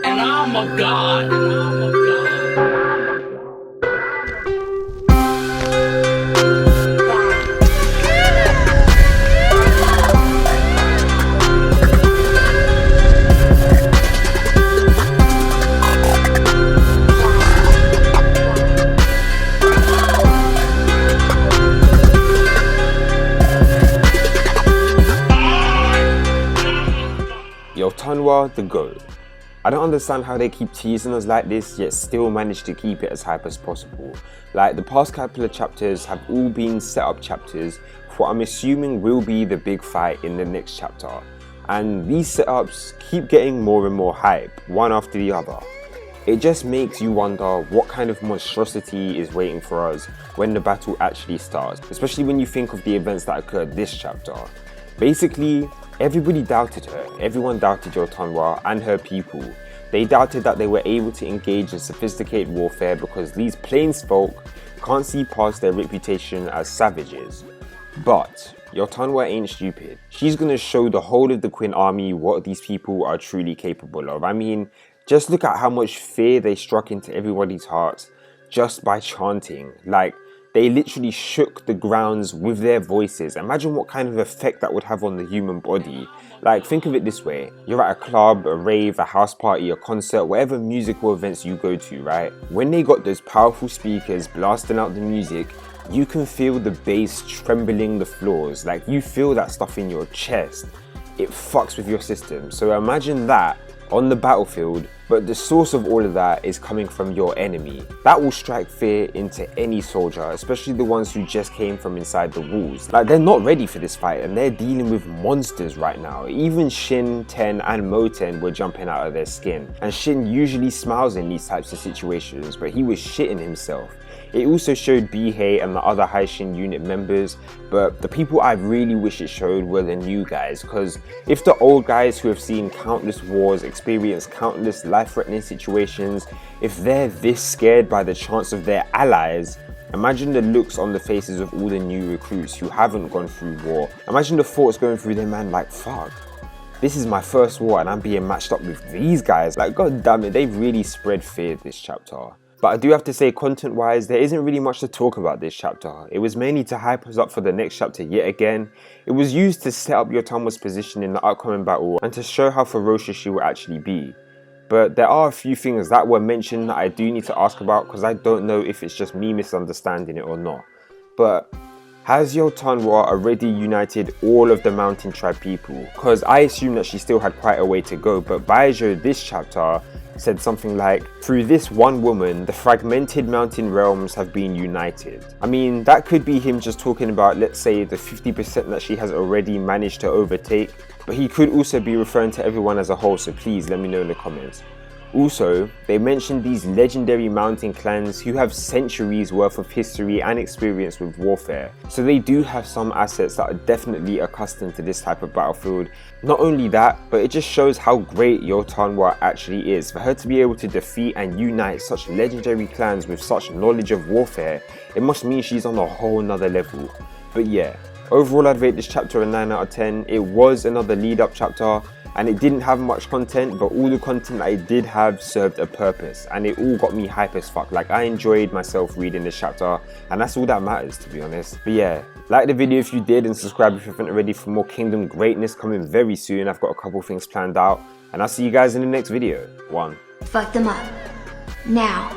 And I'm a god. YOTANWA the GOAT. I don't understand how they keep teasing us like this yet still manage to keep it as hype as possible. Like, the past couple of chapters have all been set up chapters for what I'm assuming will be the big fight in the next chapter, and these setups keep getting more and more hype, one after the other. It just makes you wonder what kind of monstrosity is waiting for us when the battle actually starts, especially when you think of the events that occurred this chapter. Basically, everybody doubted her. Everyone doubted YOTANWA and her people. They doubted that they were able to engage in sophisticated warfare because these plainsfolk can't see past their reputation as savages. But YOTANWA ain't stupid. She's gonna show the whole of the Queen army what these people are truly capable of. I mean, just look at how much fear they struck into everybody's hearts just by chanting. Like, they literally shook the grounds with their voices. Imagine what kind of effect that would have on the human body. Like, think of it this way. You're at a club, a rave, a house party, a concert, whatever musical events you go to, right? When they got those powerful speakers blasting out the music, you can feel the bass trembling the floors. Like, you feel that stuff in your chest. It fucks with your system. So imagine that on the battlefield, but the source of all of that is coming from your enemy. That will strike fear into any soldier, especially the ones who just came from inside the walls. Like, they're not ready for this fight and they're dealing with monsters right now. Even Shin, Ten and Moten were jumping out of their skin. And Shin usually smiles in these types of situations, but he was shitting himself. It also showed Bihei and the other Haishin unit members, but the people I really wish it showed were the new guys, because if the old guys who have seen countless wars, experienced countless life-threatening situations, if they're this scared by the chance of their allies, imagine the looks on the faces of all the new recruits who haven't gone through war. Imagine the thoughts going through their mind like, fuck, this is my first war and I'm being matched up with these guys. Like, god damn it, they've really spread fear this chapter. But I do have to say, content-wise, there isn't really much to talk about this chapter. It was mainly to hype us up for the next chapter yet again. It was used to set up YOTANWA's position in the upcoming battle and to show how ferocious she will actually be. But there are a few things that were mentioned that I do need to ask about because I don't know if it's just me misunderstanding it or not. But has YOTANWA already united all of the Mountain Tribe people? Because I assume that she still had quite a way to go, but Baijo this chapter said something like, through this one woman, the fragmented mountain realms have been united. I mean, that could be him just talking about, let's say, the 50% that she has already managed to overtake, but he could also be referring to everyone as a whole, so please let me know in the comments. Also, they mentioned these legendary mountain clans who have centuries worth of history and experience with warfare. So they do have some assets that are definitely accustomed to this type of battlefield. Not only that, but it just shows how great YOTANWA actually is. For her to be able to defeat and unite such legendary clans with such knowledge of warfare, it must mean she's on a whole nother level. But yeah, overall I'd rate this chapter a 9 out of 10. It was another lead up chapter, and it didn't have much content, but all the content that it did have served a purpose, and it all got me hype as fuck. Like, I enjoyed myself reading this chapter, and that's all that matters, to be honest. But yeah, like the video if you did, and subscribe if you haven't already for more Kingdom greatness coming very soon. I've got a couple things planned out, and I'll see you guys in the next video. One. Fuck them up. Now.